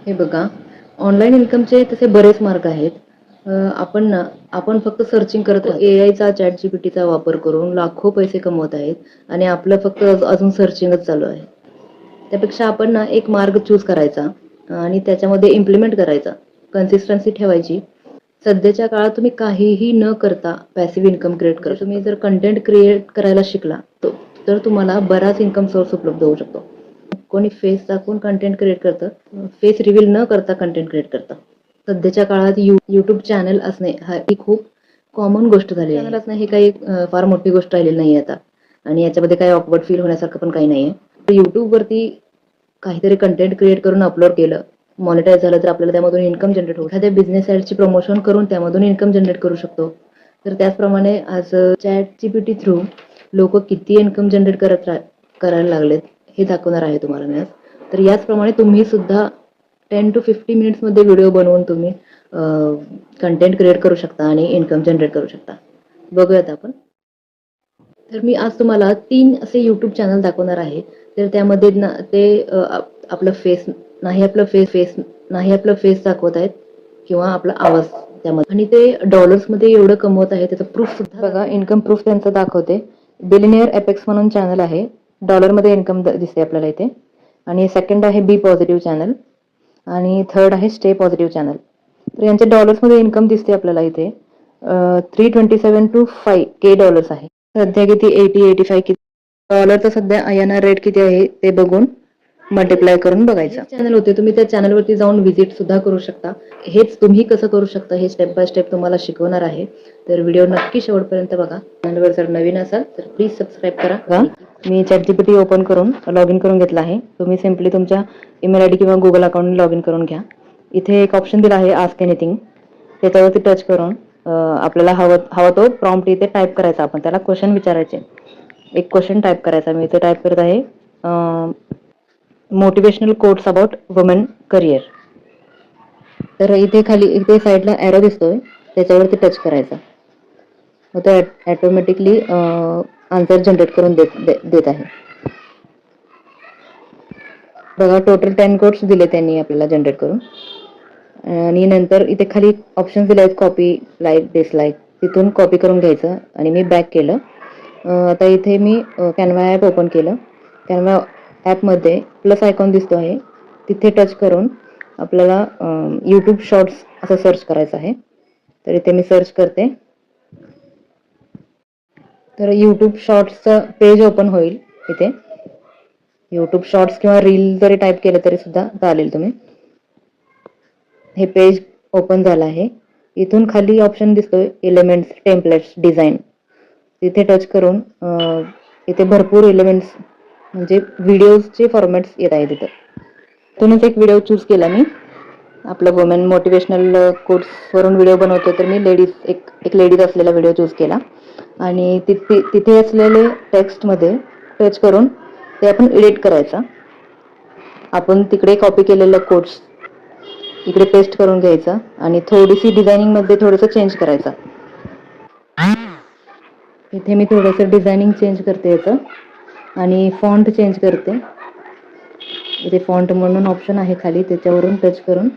हे बघा, ऑनलाईन इन्कमचे तसे बरेच मार्ग आहेत. आपण फक्त सर्चिंग करत राहतो. एआयचा, ChatGPTचा वापर करून लाखो पैसे कमवत आहेत आणि आपलं फक्त अजून सर्चिंगच चालू आहे. त्यापेक्षा आपण एक मार्ग चूज करायचा आणि त्याच्यामध्ये इम्प्लिमेंट करायचा. कन्सिस्टन्सी ठेवायची. सध्याच्या काळात तुम्ही काहीही न करता पॅसिव्ह इन्कम क्रिएट करा. तुम्ही जर कंटेंट क्रिएट करायला शिकला, तर तुम्हाला बराच इन्कम सोर्स उपलब्ध होऊ शकतो. कोणी फेस दाखवून कंटेंट क्रिएट करतं, फेस रिव्हील न करता कंटेंट क्रिएट करतं. सध्याच्या काळात YouTube चॅनल असणे ही खूप कॉमन गोष्ट झाली आहे. चॅनल असणे ही काही फार मोठी गोष्ट राहिलेली नाही आता आणि याच्यामध्ये काही ऑकवर्ड फील होण्यासारखं पण काही नाहीये. YouTubeवरती काहीतरी कंटेंट क्रिएट करून अपलोड केलं, मॉनिटाईज झालं तर आपल्याला त्यामधून इन्कम जनरेट होईल. एखाद्या बिझनेस साईटची प्रमोशन करून त्यामधून इन्कम जनरेट करू शकतो. तर त्याचप्रमाणे आज ChatGPT थ्रू लोक किती इन्कम जनरेट करायला लागलेत हे दाखवणार आहे तुम्हाला मी आज. तर याचप्रमाणे तुम्ही सुद्धा 10 to 50 मिनिट्समध्ये व्हिडिओ बनवून तुम्ही कंटेंट क्रिएट करू शकता आणि इन्कम जनरेट करू शकता. बघूयात आपण. तर मी आज तुम्हाला 3 असे YouTube चॅनल दाखवणार आहे. तर त्यामध्ये आपलं फेस आपलं फेस दाखवत आहेत किंवा आपला आवाज त्यामध्ये, आणि ते डॉलर्समध्ये एवढं कमवत आहे त्याचं प्रूफ सुद्धा बघा. इन्कम प्रूफ त्यांचं दाखवते. बिलिनियर एपेक्स म्हणून चॅनल आहे. डॉलरमध्ये इन्कम दिसते आपल्याला इथे. आणि सेकंड आहे बी पॉझिटिव्ह चॅनल आणि थर्ड आहे स्टे पॉझिटिव्ह चॅनल. तर यांच्या डॉलर्समध्ये इन्कम दिसते आपल्याला इथे. 327 to 5K डॉलर्स आहे. सध्या किती 85 किती डॉलरचा सध्या INR रेट किती आहे ते बघून मल्टिप्लाय करून बघायचं. चॅनल होते, तुम्ही त्या चॅनलवरती जाऊन व्हिजिट सुद्धा करू शकता. हेच तुम्ही कसं करू शकता हे स्टेप बाय स्टेप तुम्हाला शिकवणार आहे. तर व्हिडिओ नक्की शेवटपर्यंत बघा. चॅनलवर जर नवीन असाल तर प्लीज सबस्क्राईब करा. मी ChatGPT ओपन करून लॉग इन करून घेतला आहे. तुम्ही सिम्पली तुमच्या ईमेल ID किंवा गुगल अकाउंट लॉग इन करून घ्या. इथे एक ऑप्शन दिला आहे आस्क एनिथिंग. त्याच्यावरती टच करून आपल्याला हवा तो प्रॉम्प्ट इथे टाईप करायचा. आपण त्याला क्वेश्चन विचारायचे. एक क्वेश्चन टाईप करायचा. मी इथे टाईप करत आहे motivational quotes about women career. तर इथे साईडला एरो दिसतोय, त्याच्यावरती टच करायचा. मग तो ऑटोमॅटिकली आन्सर जनरेट करून देत आहे. बघा, टोटल 10 कोट्स दिले त्यांनी आपल्याला जनरेट करून. आणि नंतर इथे खाली ऑप्शन दिले आहेत कॉपी, लाईक, डिसलाईक. तिथून कॉपी करून घ्यायचं आणि मी बॅक केलं. आता इथे मी कॅनवा ॲप ओपन केलं. कॅनवा ॲपमध्ये प्लस आयकॉन दिसतो आहे, तिथे टच करून आपल्याला YouTube शॉर्ट्स असं सर्च करायचं आहे. तर इथे मी सर्च करते. तर YouTube शॉर्ट्सचं पेज ओपन होईल. इथे YouTube शॉर्ट्स किंवा रील जरी टाईप केलं तरी सुद्धा चालेल. तुम्ही हे पेज ओपन झालं आहे. इथून खाली ऑप्शन दिसतोय एलिमेंट्स, टेम्पलेट्स, डिझाईन. तिथे टच करून इथे भरपूर एलिमेंट्स म्हणजे व्हिडिओजचे फॉर्मॅट्स येत आहेत. तिथूनच एक व्हिडिओ चूज केला मी. आपलं वुमेन मोटिवेशनल कोट्सवरून व्हिडिओ बनवतो, तर मी एक लेडीज असलेला व्हिडिओ चूज केला आणि तिथे असलेले टेक्स्टमध्ये टच करून ते आपण एडिट करायचा. आपण तिकडे कॉपी केलेलं कोट्स इकडे पेस्ट करून घ्यायचा आणि थोडीशी डिझायनिंगमध्ये थोडंसं चेंज करायचं. इथे मी थोडंसं डिझायनिंग चेंज करते याचं आणि फॉन्ट चेंज करते. इथे फॉन्ट म्हणून ऑप्शन आहे खाली, त्याच्यावरून टच करून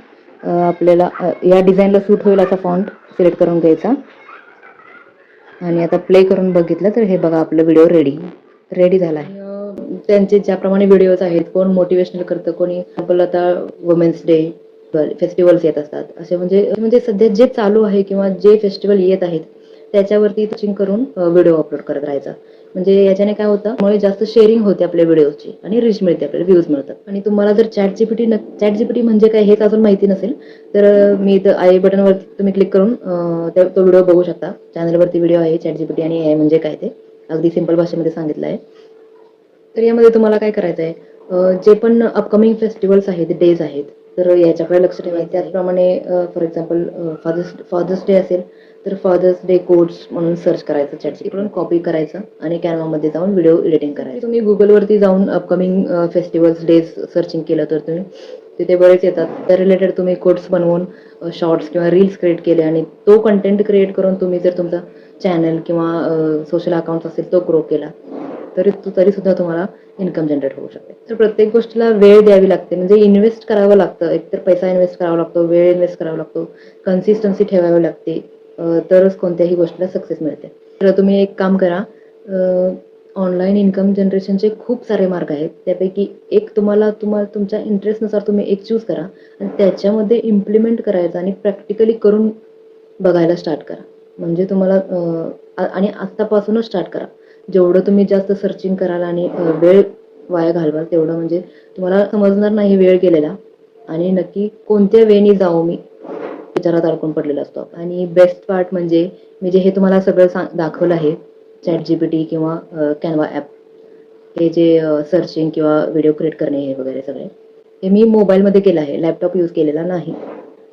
आपल्याला या डिझाईनला सूट होईल असा फॉन्ट सिलेक्ट करून घ्यायचा. आणि आता प्ले करून बघितलं तर हे बघा, आपलं व्हिडिओ रेडी झाला आहे. त्यांचे ज्याप्रमाणे व्हिडिओज आहेत, कोण मोटिवेशनल करतं, कोणी आता वुमेन्स डे, फेस्टिवल्स येत असतात, असे म्हणजे सध्या जे चालू आहे किंवा जे फेस्टिवल येत आहेत त्याच्यावरती टचिंग करून व्हिडिओ अपलोड करत राहायचा. म्हणजे याच्याने काय होतं, मुळे जास्त शेअरिंग होते आपल्या व्हिडिओची आणि रीच मिळते, आपल्याला व्ह्यूज मिळतात. आणि तुम्हाला जर ChatGPT म्हणजे काय हेच अजून माहिती नसेल तर मी इथं आय बटनवरती तुम्ही क्लिक करून तो व्हिडिओ बघू शकता. चॅनलवरती व्हिडिओ आहे ChatGPT आणि AI म्हणजे काय ते अगदी सिंपल भाषेमध्ये सांगितलं आहे. तर यामध्ये तुम्हाला काय करायचं आहे, जे पण अपकमिंग फेस्टिवल्स आहेत, डेज आहेत, तर याच्याकडे लक्ष ठेवायचं. त्याचप्रमाणे फॉर एक्झाम्पल फादर्स डे असेल तर फादर्स डे कोड्स म्हणून सर्च करायचं. ChatGPT कॉपी करायचं आणि कॅनवामध्ये जाऊन व्हिडिओ एडिटिंग करायचं. तुम्ही गुगलवरती जाऊन अपकमिंग फेस्टिवल्स डेज सर्चिंग केलं तर तुम्ही तिथे बरेच येतात. त्या रिलेटेड तुम्ही कोड्स बनवून शॉर्ट्स किंवा रील्स क्रिएट केले आणि तो कंटेंट क्रिएट करून तुम्ही जर तुमचा चॅनल किंवा सोशल अकाउंट असेल तो ग्रो केला तरी सुद्धा तुम्हाला इन्कम जनरेट होऊ शकते. तर प्रत्येक गोष्टीला वेळ द्यावी लागते, म्हणजे इन्व्हेस्ट करावं लागतं. एकतर पैसा इन्व्हेस्ट करावा लागतो, वेळ इन्व्हेस्ट करावा लागतो, कन्सिस्टन्सी ठेवावी लागते, तरच कोणत्याही गोष्टीला सक्सेस मिळते. तर तुम्ही एक काम करा, ऑनलाईन इन्कम जनरेशनचे खूप सारे मार्ग आहेत. त्यापैकी एक तुम्हाला तुमच्या इंटरेस्टनुसार तुम्ही एक चूज करा आणि त्याच्यामध्ये इम्प्लिमेंट करायचं आणि प्रॅक्टिकली करून बघायला स्टार्ट करा. म्हणजे तुम्हाला आणि आत्तापासूनच स्टार्ट करा. जेवढं तुम्ही जास्त सर्चिंग कराल आणि वेळ वाया घालवाल, तेवढं म्हणजे तुम्हाला समजणार नाही वेळ गेलेला आणि नक्की कोणत्या वेनी जाऊ मी विचारात अडकून पडलेला असतो. आणि बेस्ट पार्ट म्हणजे मी जे हे तुम्हाला सगळं दाखवलं आहे, ChatGPT किंवा कॅनवा ॲप, हे जे सर्चिंग किंवा व्हिडिओ क्रिएट करणे हे वगैरे सगळे, हे मी मोबाईलमध्ये केलं आहे, लॅपटॉप यूज केलेला नाही.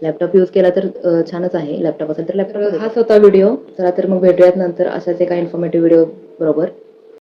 लॅपटॉप यूज केला तर छानच आहे, लॅपटॉप असेल तर लॅपटॉप. हाच होता व्हिडिओ. चला तर मग भेटूयात नंतर अशाच एका इन्फॉर्मेटिव्ह व्हिडिओ बरोबर.